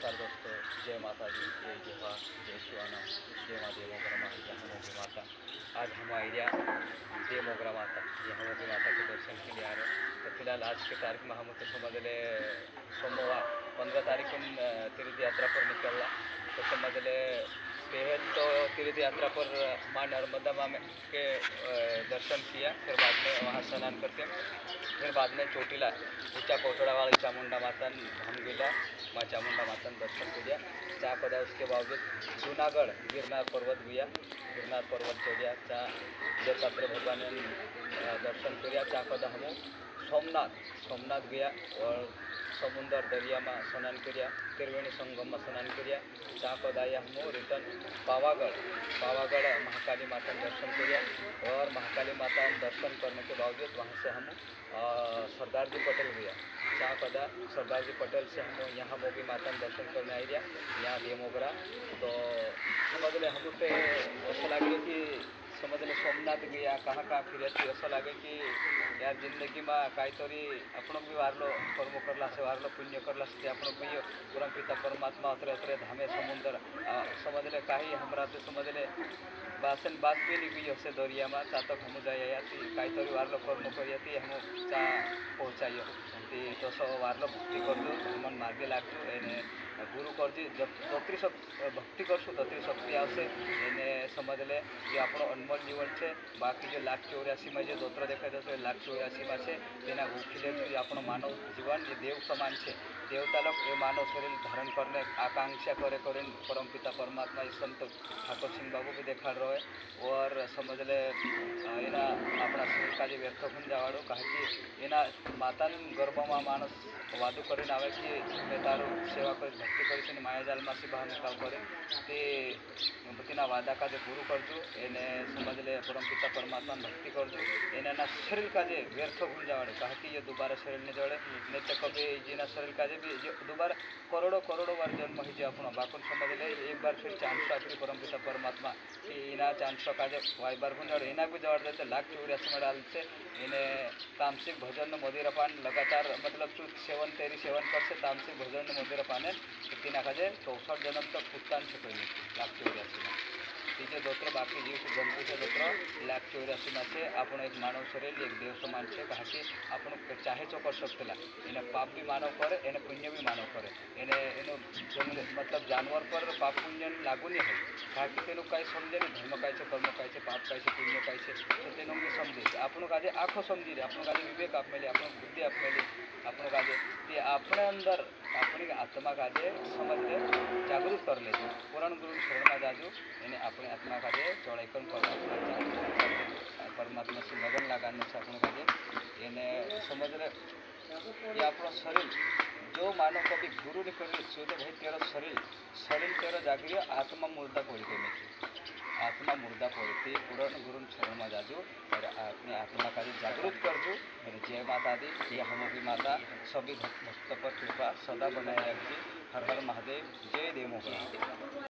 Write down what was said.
नमस्कार दोस्तों, जय माता दी, जय जोहार, जय शिवाना, जय माँ देवोग्रमा, यहाँ की माता। आज हम आइडिया देवोग्रा माता, यहाँ की माता के दर्शन के लिए आ रहे हैं। तो फिलहाल आज की तारीख में हम तो समझ ले सोमवार 15 तारीख को तीर्थ यात्रा पर निकलना। तो समझ ले पहल तो तीर्थ यात्रा पर माँ नर्मदा माँ के दर्शन किया, फिर बाद में वहाँ स्नान करके फिर बाद में चोटीला ऊंचा कोटड़ा वाली चामुंडा माता हम गिला माँ चामुंडा माता दर्शन किया। चा पदा उसके बावजूद जूनागढ़ गिरनार पर्वत गया, गिरनार पर्वत चढ़िया। चा दत्तात्रेय भगवान ने दर्शन किया। चा पदा हम सोमनाथ गया और समुद्र दरिया में स्नान किया, त्रिवेणी संगम में स्नान किया। चा पदा हम रिटर्न पावागढ़ महाकाली माता दर्शन किया और महाकाली माता दर्शन करने के बावजूद वहाँ से हम सरदार जी पटेल गया। चा पदा सरदार जी पटेल से हम यहाँ मोगी माता दर्शन करने आई रहा, यहाँ देमोगरा। तो समझ ले हम पे ऐसा लगे कि समझ ले सोमनाथ गया कहाँ फिर ऐसा लगे कि यार जिंदगी में कई तरी आपण भी वारलो कर्म करला से वारलो पुण्य करला से आपण भी परम पिता परमात्मा अतरे अतरे धामे समुद्र समझ ले कहीं हमरा तो समझ ले बासन बात भी नहीं गई से दरिया में चा तक हम जाए कई तरी वारलो कर्म करिए हम चा पहुँचाइए तो सब वारलो भक्ति कर दो मन मार्गे लागू एने गुरु कर दी जतरी सब भक्ति करशू ततरी शक्ति आवशे एने समझ ले जो આપણો અનમોલ જીવન છે। બાકી जो 1,84,000 में जो દોત્ર દેખાય છે 1,84,000 में છે તેના ઉખીલે जो આપણો માનવ જીવન એ દેવ સમાન છે। देवता लोग ये मानव शरीर धारण करने आकांक्षा करे परम पिता परमात्मा इस संत ठाकुर सिंह बाबू भी देखा रहे और समझ ले एना अपना शरीर का व्यर्थ हो जावाड़ो कहे कि एना माता गर्भ में मानस वादू कर आए कि मैं तारू सेवा कर भक्ति कर मायाजाल में से बहार निकाल करे तेना वादा का गुरु करजो एने समझ ले परम पिता परमात्मा भक्ति करजो एना शरीर का व्यर्थ भूल जावाड़ो कहे कि ये दोबारा शरीर ने जोड़े नहीं तो कभी जीना शरीर का भी दोबारा करोड़ों बार जन्म ही जो अपना बाकुन समझ ले एक बार फिर चांस अपनी परम पिता परमात्मा कि इना चांस का वाई बार भूल जाओ एना भी जवाब देते 1,84,000 में डाल से इन्हें तामसिक भजन मदिरापान लगातार मतलब सेवन तेरी सेवन करसे तामसिक भजन मदिरापान तीना खाजे 64 जन्म तक भुगतान से कोई 1,84,000 में तीजे दोत्र बाकी जीव से जंतु से दोत्र 1,84,000 में से आपण एक मानव शरीर एक देव समान है कहा कि आपण चाहे चो कर सकतेला इन्हें पाप भी मानव करे इन्हें पुण्य भी मानव करे इन्हें मतलब जानवर पर पाप पुण्य लागू नहीं है कहा कि तेनु कई समझे नहीं धर्म कई से कर्म कई से पाप कई से पुण्य कई से तो तेनु भी समझे आपण काजे आँखों समझी रहे आपण काजे विवेक आप मेले आपण बुद्धि आप मेले आपण काजे ते अपने अंदर अपनी आत्मा काजे समझ ले जागृत कर ले पुराण गुरु शरण में जाजू इन्हें अपने आत्मा काजे चौड़ाईकन परमात्मा से लगन लगाने से आपण काजे इन्हें समझ ले ये अपना शरीर जो मानव कभी गुरु ने कर सोचे भाई तेरा शरीर तेरा जागृत आत्मा मुर्दा पड़ी के आत्मा मुर्दा पड़ती पुराण गुरु शरण में जाजू और अपने आत्मा का जागृत करजू। जय माता दी, ये हमोगी माता सभी भक्त पर कृपा सदा बनाए रखी। हर हर महादेव, जय देव मोगरा।